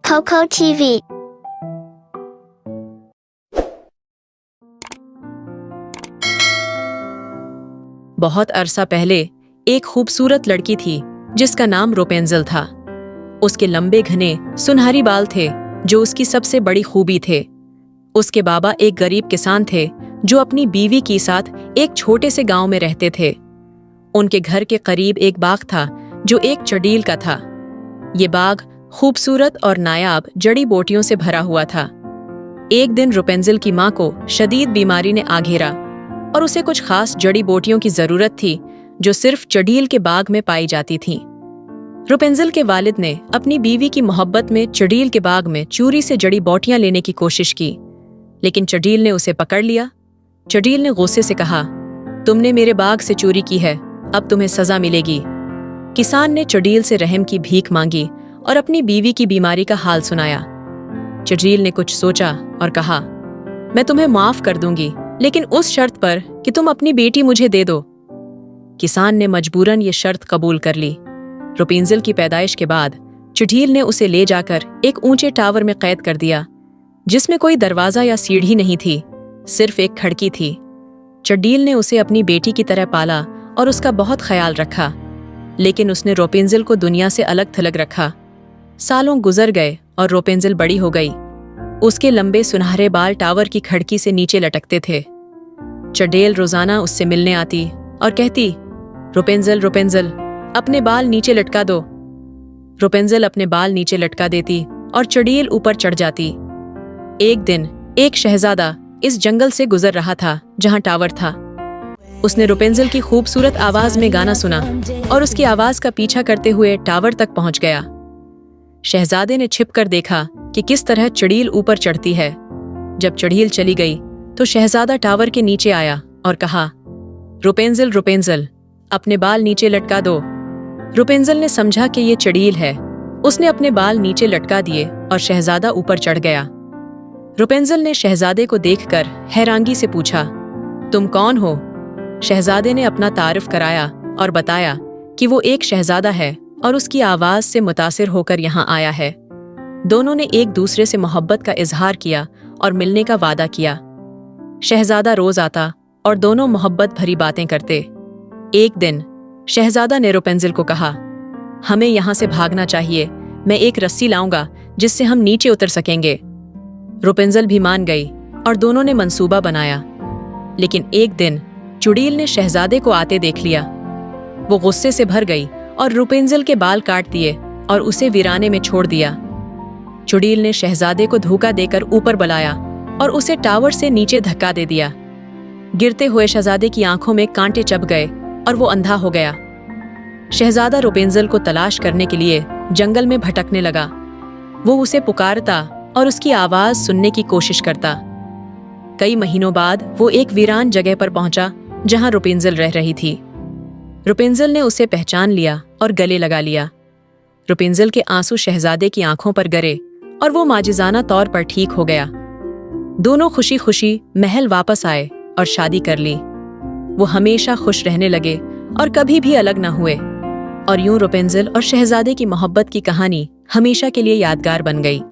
Coco TV. बहुत अरसा पहले एक खूबसूरत लड़की थी जिसका नाम रेपुंज़ेल था। उसके लंबे घने सुनहरी बाल थे जो उसकी सबसे बड़ी खूबी थे। उसके बाबा एक गरीब किसान थे जो अपनी बीवी के साथ एक छोटे से गांव में रहते थे। उनके घर के करीब एक बाग था जो एक चड़ील का था। ये बाग खूबसूरत और नायाब जड़ी बूटियों से भरा हुआ था। एक दिन रेपुंज़ेल की माँ को शदीद बीमारी ने आ घेरा और उसे कुछ खास जड़ी बूटियों की जरूरत थी जो सिर्फ चड़ील के बाग में पाई जाती थीं। रेपुंज़ेल के वालिद ने अपनी बीवी की मोहब्बत में चड़ील के बाग में चोरी से जड़ी बूटियां लेने की कोशिश की, लेकिन चड़ील ने उसे पकड़ लिया। चड़ील ने गुस्से से कहा, तुमने मेरे बाग से चोरी की है, अब तुम्हें सजा मिलेगी। किसान ने चड़ील से रहम की भीख मांगी और अपनी बीवी की बीमारी का हाल सुनाया। चड़ील ने कुछ सोचा और कहा, मैं तुम्हें माफ कर दूंगी, लेकिन उस शर्त पर कि तुम अपनी बेटी मुझे दे दो। किसान ने मजबूरन ये शर्त कबूल कर ली। रेपुंज़ेल की पैदाइश के बाद चड़ील ने उसे ले जाकर एक ऊंचे टावर में कैद कर दिया जिसमें कोई दरवाजा या सीढ़ी नहीं थी, सिर्फ एक खिड़की थी। चड़ील ने उसे अपनी बेटी की तरह पाला और उसका बहुत ख्याल रखा, लेकिन उसने रेपुंज़ेल को दुनिया से अलग थलग रखा। सालों गुजर गए और रेपुंज़ेल बड़ी हो गई। उसके लंबे सुनहरे बाल टावर की खिड़की से नीचे लटकते थे। चड़ील रोजाना उससे मिलने आती और कहती, रेपुंज़ेल रेपुंज़ेल अपने बाल नीचे लटका दो। रेपुंज़ेल अपने बाल नीचे लटका देती और चड़ील ऊपर चढ़ जाती। एक दिन एक शहजादा इस जंगल से गुजर रहा था जहां टावर था। उसने रेपुंज़ेल की खूबसूरत आवाज में गाना सुना और उसकी आवाज का पीछा करते हुए टावर तक पहुंच गया। शहजादे ने छिपकर देखा कि किस तरह चड़ील ऊपर चढ़ती है। जब चड़ील चली गई तो शहजादा टावर के नीचे आया और कहा, रेपुंज़ेल रेपुंज़ेल अपने बाल नीचे लटका दो। रेपुंज़ेल ने समझा कि ये चड़ील है। उसने अपने बाल नीचे लटका दिए और शहजादा ऊपर चढ़ गया। रेपुंज़ेल ने शहजादे को देखकर हैरानगी से पूछा, तुम कौन हो? शहजादे ने अपना तारुफ कराया और बताया कि वो एक शहजादा है और उसकी आवाज से मुतासिर होकर यहाँ आया है। दोनों ने एक दूसरे से मोहब्बत का इजहार किया और मिलने का वादा किया। शहजादा रोज आता और दोनों मोहब्बत भरी बातें करते। एक दिन शहजादा ने रेपुंज़ेल को कहा, हमें यहाँ से भागना चाहिए, मैं एक रस्सी लाऊंगा जिससे हम नीचे उतर सकेंगे। रेपुंज़ेल भी मान गई और दोनों ने मंसूबा बनाया। लेकिन एक दिन चड़ील ने शहजादे को आते देख लिया। वो गुस्से से भर गई और रेपुंज़ेल के बाल काट दिए और उसे वीराने में छोड़ दिया। चड़ील ने शहजादे को धोखा देकर ऊपर बुलाया और उसे टावर से नीचे धक्का दे दिया। गिरते हुए शहजादे की आंखों में कांटे चुभ गए और वो अंधा हो गया। शहजादा रेपुंज़ेल को तलाश करने के लिए जंगल में भटकने लगा। वो उसे पुकारता और उसकी आवाज सुनने की कोशिश करता। कई महीनों बाद वो एक वीरान जगह पर पहुंचा जहां रेपुंज़ेल रह रही थी। रेपुंज़ेल ने उसे पहचान लिया और गले लगा लिया। रेपुंज़ेल के आंसू शहजादे की आंखों पर गिरे और वो माजिजाना तौर पर ठीक हो गया। दोनों खुशी खुशी महल वापस आए और शादी कर ली। वो हमेशा खुश रहने लगे और कभी भी अलग न हुए। और यूं रेपुंज़ेल और शहजादे की मोहब्बत की कहानी हमेशा के लिए यादगार बन गई।